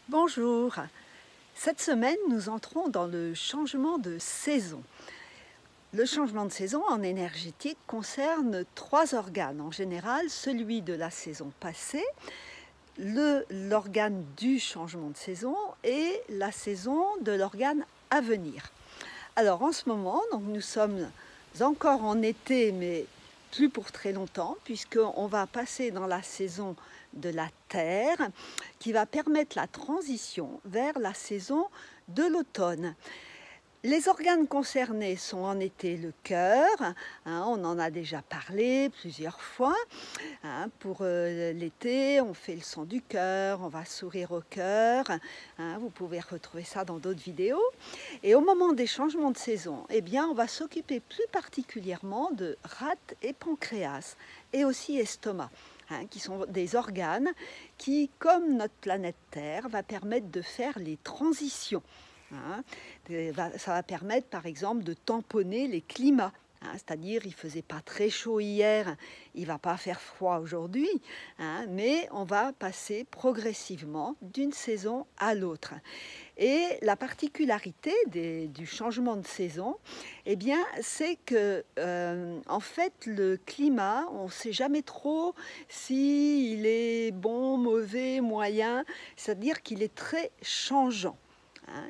Bonjour. Cette semaine, nous entrons dans le changement de saison. Le changement de saison en énergétique concerne 3 organes. En général, celui de la saison passée, l'organe du changement de saison et la saison de l'organe à venir. Alors en ce moment, donc, nous sommes encore en été, mais plus pour très longtemps, puisqu'on va passer dans la saison de la Terre, qui va permettre la transition vers la saison de l'automne. Les organes concernés sont en été le cœur, on en a déjà parlé plusieurs fois. Pour l'été, on fait le son du cœur, on va sourire au cœur. Vous pouvez retrouver ça dans d'autres vidéos. Et au moment des changements de saison, eh bien, on va s'occuper plus particulièrement de rate et pancréas, et aussi estomac, qui sont des organes qui, comme notre planète Terre, va permettre de faire les transitions. Ça va permettre, par exemple, de tamponner les climats. C'est-à-dire, il ne faisait pas très chaud hier, il ne va pas faire froid aujourd'hui, mais on va passer progressivement d'une saison à l'autre. Et la particularité du changement de saison, eh bien, c'est que, en fait, le climat, on ne sait jamais trop s'il est bon, mauvais, moyen, c'est-à-dire qu'il est très changeant.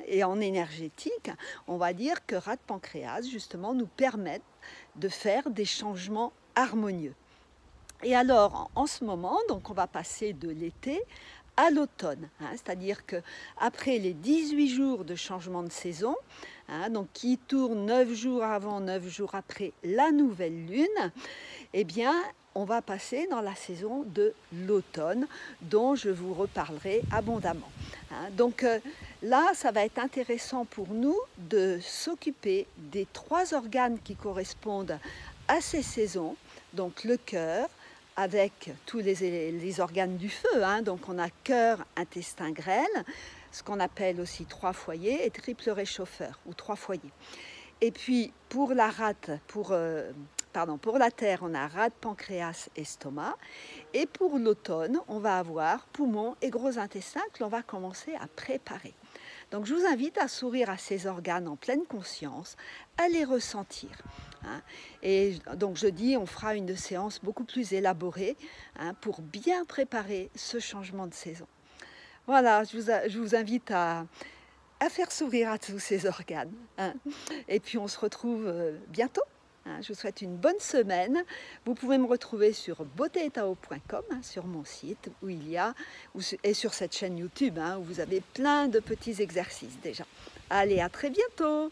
Et en énergétique, on va dire que rate pancréas, justement, nous permettent de faire des changements harmonieux. Et alors, en ce moment, donc, on va passer de l'été à l'automne, c'est-à-dire qu'après les 18 jours de changement de saison, donc qui tournent 9 jours avant, 9 jours après la nouvelle lune, eh bien, on va passer dans la saison de l'automne, dont je vous reparlerai abondamment. Donc là, ça va être intéressant pour nous de s'occuper des 3 organes qui correspondent à ces saisons, donc le cœur, avec tous les organes du feu, donc on a cœur, intestin, grêle, ce qu'on appelle aussi 3 foyers, et triple réchauffeur, ou 3 foyers. Et puis pour la rate, pour la terre, on a rate, pancréas, estomac. Et pour l'automne, on va avoir poumon et gros intestin que l'on va commencer à préparer. Donc je vous invite à sourire à ces organes en pleine conscience, à les ressentir. Et donc jeudi, on fera une séance beaucoup plus élaborée pour bien préparer ce changement de saison. Voilà, je vous invite à faire sourire à tous ces organes. Et puis on se retrouve bientôt. Je vous souhaite une bonne semaine. Vous pouvez me retrouver sur beautéetao.com, sur mon site, et sur cette chaîne YouTube, où vous avez plein de petits exercices déjà. Allez, à très bientôt!